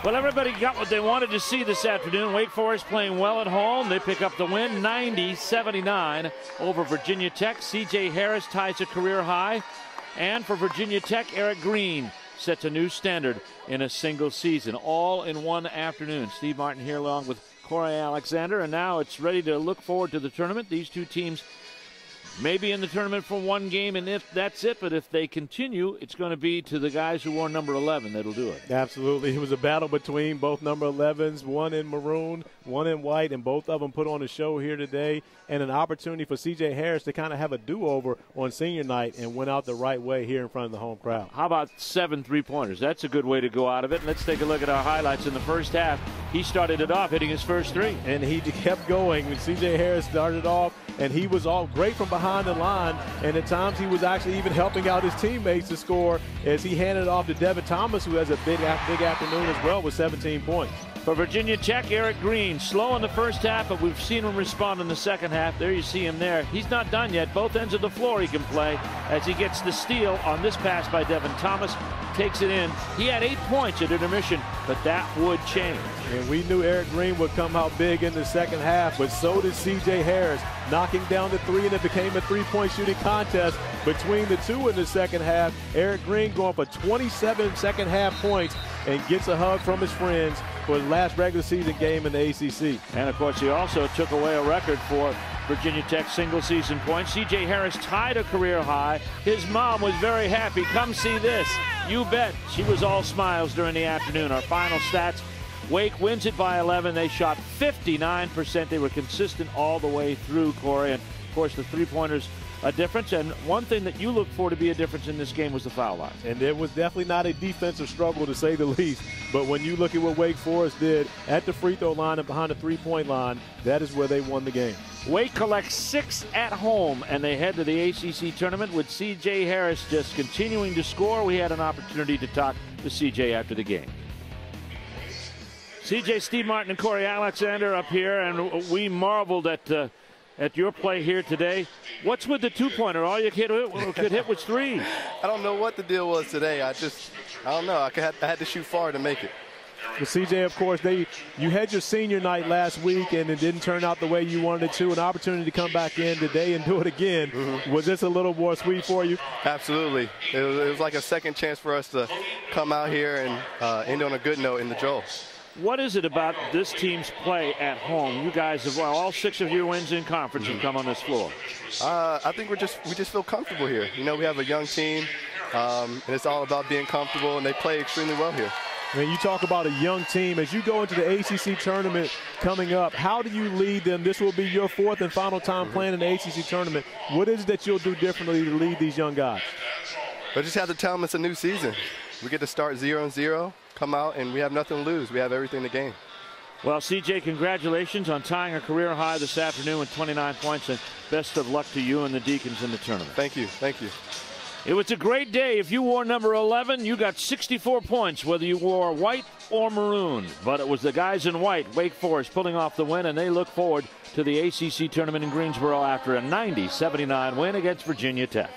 Well, everybody got what they wanted to see this afternoon. Wake Forest playing well at home. They pick up the win, 90-79 over Virginia Tech. C.J. Harris ties a career high. And for Virginia Tech, Erick Green sets a new standard in a single season, all in one afternoon. Steve Martin here along with Corey Alexander, and now it's ready to look forward to the tournament. These two teams may be in the tournament for one game, and if that's it, but if they continue, it's going to be to the guys who wore number 11 that'll do it. Absolutely. It was a battle between both number 11s, one in maroon, one in white, and both of them put on a show here today, and an opportunity for C.J. Harris to kind of have a do-over on senior night and went out the right way here in front of the home crowd. How about 7 3-pointers? That's a good way to go out of it. Let's take a look at our highlights in the first half. He started it off hitting his first 3. And he kept going. When C.J. Harris started off, and he was all great from behind the line, and at times he was actually even helping out his teammates to score as he handed it off to Devin Thomas, who has a big afternoon as well with 17 points. For Virginia Tech, Erick Green, slow in the first half, but we've seen him respond in the second half. There you see him there. He's not done yet. Both ends of the floor he can play as he gets the steal on this pass by Devin Thomas. Takes it in. He had 8 points at intermission, but that would change. And we knew Erick Green would come out big in the second half, but so did C.J. Harris, knocking down the 3, and it became a 3-point shooting contest between the two in the second half. Erick Green going for 27 second half points and gets a hug from his friends for the last regular season game in the ACC. And, of course, he also took away a record for Virginia Tech single-season points. C.J. Harris tied a career high. His mom was very happy. Come see this. You bet. She was all smiles during the afternoon. Our final stats, Wake wins it by 11. They shot 59%. They were consistent all the way through, Corey. And, of course, the three-pointers a difference, and one thing that you look for to be a difference in this game was the foul line. And it was definitely not a defensive struggle, to say the least. But when you look at what Wake Forest did at the free throw line and behind the three-point line, that is where they won the game. Wake collects 6 at home, and they head to the ACC tournament with C.J. Harris just continuing to score. We had an opportunity to talk to C.J. after the game. C.J., Steve Martin, and Corey Alexander up here, and we marveled at your play here today. What's with the two-pointer? All you could hit was 3. I don't know what the deal was today. I don't know. I had to shoot far to make it. But CJ, of course, you had your senior night last week and it didn't turn out the way you wanted it to. An opportunity to come back in today and do it again. Mm-hmm. Was this a little more sweet for you? Absolutely. It was like a second chance for us to come out here and end on a good note in the Joel. What is it about this team's play at home? You guys have all 6 of your wins in conference have come on this floor. I think we just feel comfortable here. You know, we have a young team, and it's all about being comfortable, and they play extremely well here. When you talk about a young team, as you go into the ACC tournament coming up, how do you lead them? This will be your 4th and final time playing in the ACC tournament. What is it that you'll do differently to lead these young guys? I just have to tell them it's a new season. We get to start 0-0. Come out, and we have nothing to lose. We have everything to gain. Well, CJ, congratulations on tying a career high this afternoon with 29 points, and best of luck to you and the Deacons in the tournament. Thank you. Thank you. It was a great day. If you wore number 11, you got 64 points, whether you wore white or maroon. But it was the guys in white, Wake Forest, pulling off the win, and they look forward to the ACC tournament in Greensboro after a 90-79 win against Virginia Tech.